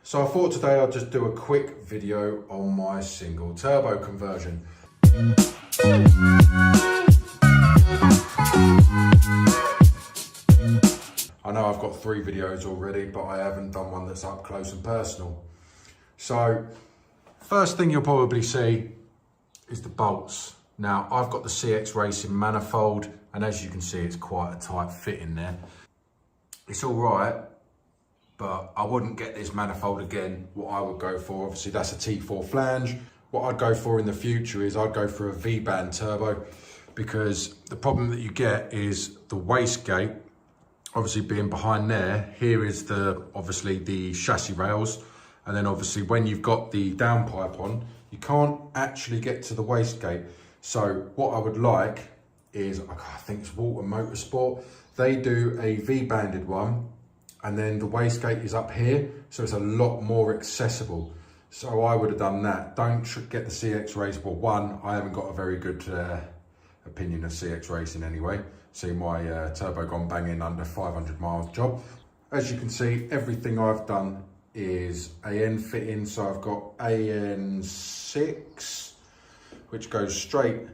So I thought today I'd just do a quick video on my single turbo conversion. I know I've got 3 videos already, but I haven't done one that's up close and personal. So first thing you'll probably see is the bolts. Now I've got the CX Racing manifold, and as you can see, it's quite a tight fit in there. It's all right, but I wouldn't get this manifold again. What I would go for, obviously that's a T4 flange. What I'd go for in the future is I'd go for a V-band turbo, because the problem that you get is the wastegate, obviously being behind there. Here is obviously the chassis rails, and then obviously when you've got the downpipe on, you can't actually get to the wastegate. So what I would like is, I think it's Walter Motorsport, they do a V-banded one, and then the wastegate is up here, so it's a lot more accessible. So I would have done that. Don't get the CX Race. Well, one, I haven't got a very good opinion of CX Racing anyway. See my turbo gone banging under 500 miles job. As you can see, everything I've done is AN fitting. So I've got AN6, which goes straight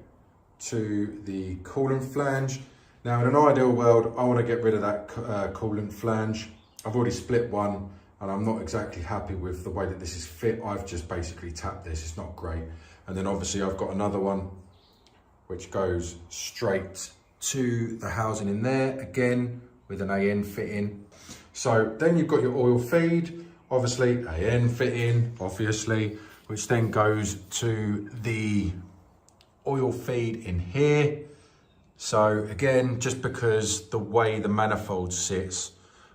to the coolant flange. Now in an ideal world, I want to get rid of that coolant flange. I've already split one, and I'm not exactly happy with the way that this is fit. I've just basically tapped this, it's not great. And then obviously I've got another one which goes straight to the housing in there, again with an AN fitting. So then you've got your oil feed, obviously AN fitting, obviously, which then goes to the oil feed in here. So again, just because the way the manifold sits,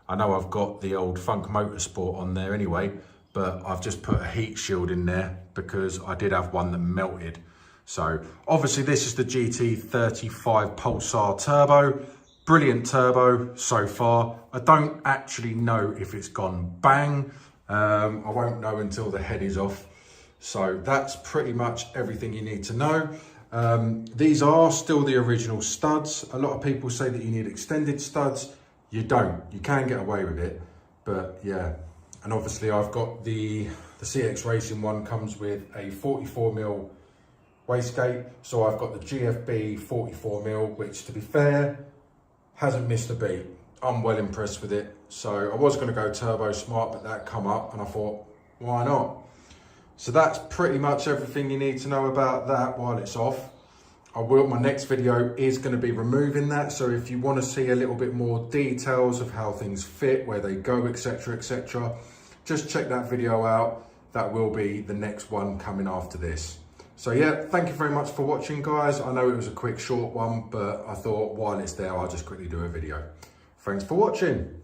I know I've got the old Funk Motorsport on there anyway, but I've just put a heat shield in there because I did have one that melted. So obviously this is the GT35 Pulsar Turbo. Brilliant turbo so far. I don't actually know if it's gone bang. I won't know until the head is off. So that's pretty much everything you need to know. These are still the original studs. A lot of people say that you need extended studs. You don't. You can get away with it, but yeah. And obviously I've got the CX Racing one comes with a 44mm wastegate. So I've got the GFB 44mm, which to be fair, hasn't missed a beat. I'm well impressed with it. So I was going to go Turbo Smart, but that come up and I thought, why not? So that's pretty much everything you need to know about that while it's off. My next video is going to be removing that. So if you want to see a little bit more details of how things fit, where they go, etc., etc., just check that video out. That will be the next one coming after this. So yeah, thank you very much for watching, guys. I know it was a quick, short one, but I thought while it's there, I'll just quickly do a video. Thanks for watching.